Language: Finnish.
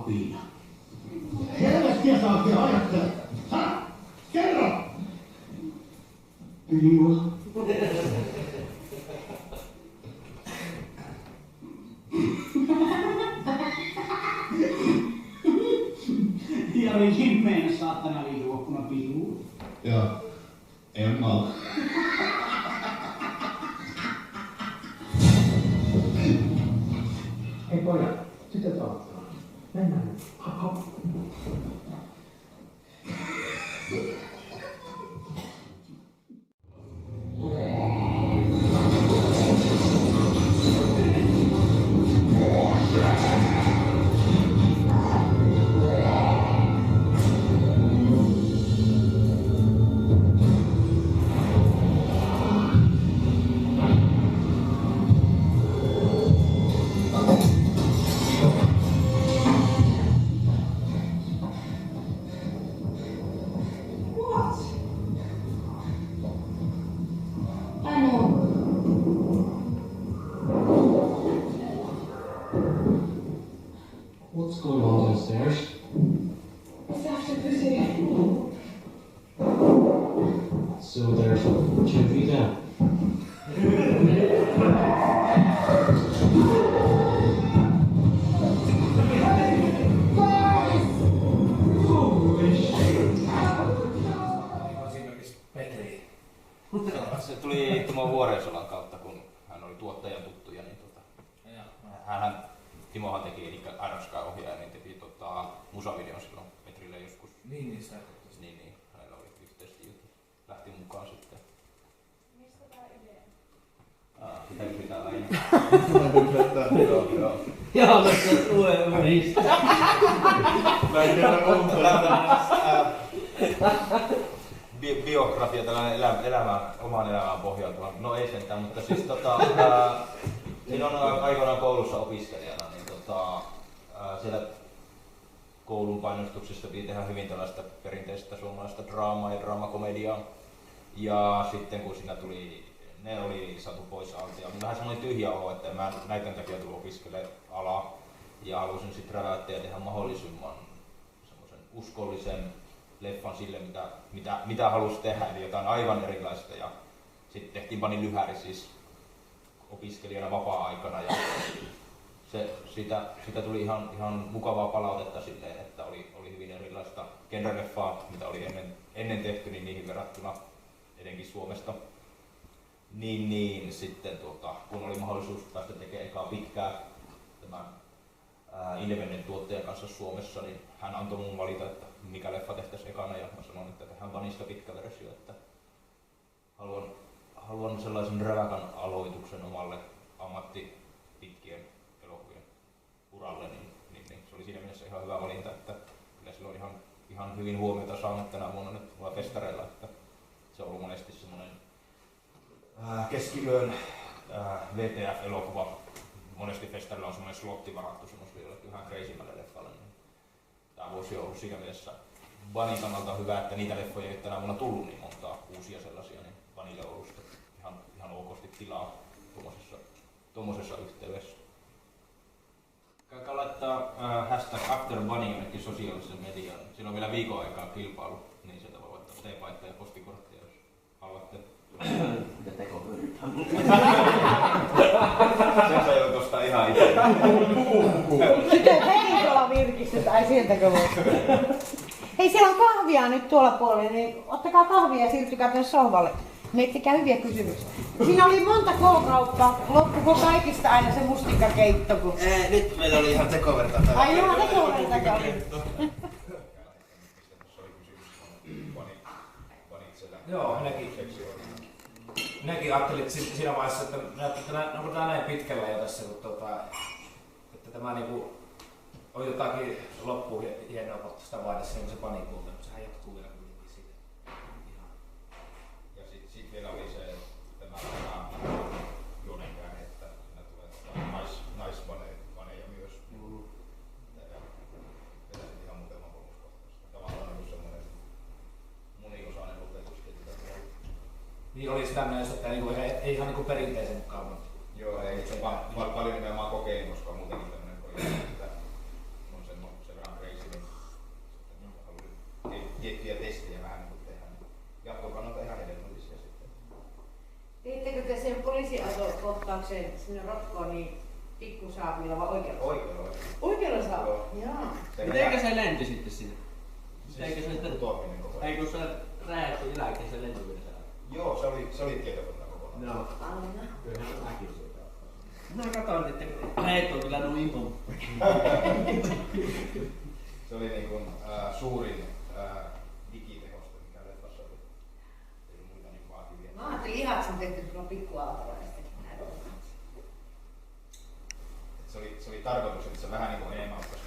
viina? Helvettiä sä oikein ajattelet. Kerro! Piiva. Jari himmeen saatana liihuokkuna piiluun. Joo, en malta. Hei pojat, tytöt auttaa. Mennään nyt. What's going on downstairs? So there's 2 feet down. Se tuli Timo Vuorensolan kautta, kun hän oli tuottajan tuttuja, niin Timohan teki, eli Aronskaa-ohjaaja, niin teki musavideon silloin Petrille joskus. Niin, sitä Niin, hänellä oli yhteisesti juttu. Lähti mukaan sitten. Mistä tää idea? Pitääkö pitää aina? Joo. Joo, tässä tulee ymäristä. Mä en tiedä, onko biografia tällainen omaan elämään pohjautuva. No ei sentään, mutta siis siinä on aikoinaan koulussa opiskelijana, niin siellä koulun painostuksessa piti tehdä hyvin tällaista perinteistä suomalaista draamaa ja draamakomediaa. Ja sitten kun siinä tuli, ne oli saatu pois alta ja vähän semmoinen tyhjä olo, että mä näiden takia tulin opiskelemaan alaa ja halusin sitten räväyttää ja tehdä mahdollisimman semmoisen uskollisen leffan sille, mitä halusi tehdä, eli jotain aivan erilaista. Ja sitten tehtiin Pani Lyhäri siis opiskelijana vapaa-aikana ja siitä tuli ihan mukavaa palautetta silleen, että oli hyvin erilaista genre-leffaa, mitä oli ennen tehty, niin niihin verrattuna etenkin Suomesta. Niin sitten kun oli mahdollisuus päästä tekemään ekaa pitkää tämän independent tuottajan kanssa Suomessa, niin hän antoi mun valita, että mikä leffa tehtäisiin ekana, ja mä sanoin, että tehdään Vanista pitkä versio, että haluan sellaisen räväkän aloituksen omalle ammattipitkien elokuvien uralle, niin se oli siinä mielessä ihan hyvä valinta, että kyllä sillä on ihan hyvin huomiota saanut tänä vuonna nyt tuolla festareilla, että se on ollut monesti semmoinen keskiyön VTF-elokuva. Monesti festarilla on semmoinen slotti varattu semmoiselle jollekin ihan crazymälle leffalle. Niin tämä vuosi on ollut siinä mielessä Vanin kannalta hyvä, että niitä leffoja ei ole tänä vuonna tullut niin montaa uusia sellaisia, niin Vanille on ollut ihan okosti tilaa tuommoisessa yhteydessä. Käykää laittaa hashtag AfterBunny jonnekin sosiaaliseen mediaan. Siinä on vielä viikon aikaa kilpailu, niin sieltä voi laittaa teepaita ja postikorttia, jos haluatte. Ja tekopyritään. Sen sä joudut ostaa ihan itse. Sitten henkilöllä virkistetään, sieltäkö voi. Hei, siellä on kahvia nyt tuolla puolella, niin ottakaa kahvia ja siirtykää tänne sohvalle. Miettikää hyviä kysymyksiä. Siinä oli monta K-kauppaa, loppuko kaikista aina se mustikkakeitto? Kun... Nyt meillä oli ihan tekoverta. Ai joo, tekoverta. Joo, minäkin ajattelin että siinä vaiheessa, että onko tämä näin pitkällä jo tässä, että tämä niinku on jotakin loppuun hienoa, kun sitä vaiheessa se panikulta, mutta sehän jatkuu vielä kuitenkin siitä. Ja sitten vielä oli se, että tämä juonenkäänne, että siinä tulee naisvaneja myös. Ja ihan muutama bonuskohtaista. Tavallaan on semmoinen moniosainen lopetuskin. Niin olisi tämmöinen, että niinku, ei ihan niinku perinteisen mukaan. Joo, ei. Paljon nimenomaan kokeilin, koska on muutenkin tämmöinen projekti, että on sen verran menitte sen poliisiautokohtaukseen sinne rotkoon, niin pikkusaapilla vai oikealla? Oikealla. Oikealla saa? Joo. Joo. Mitenkä se lenti sitten sinne? Mitenkä se sitten... Putoaminen koko ajan. Ei kun se räjähti jälkeen se lenti vielä siellä. Joo, se oli tietokonetta kokonaan. Joo. Aina. Kyllähän se näkyy siitä. Mä katsoin, että heet on kyllä noin impon. Se oli niin kuin, suurin digitehoste, mikä leffassa oli. Ei ollut muita niin vaativia. Mä ajattelin ihan, että se on tehty tuolla pikkuautolla ja sitten näin. Se oli tarkoitus, että se vähän niin kuin enemmän ottaisi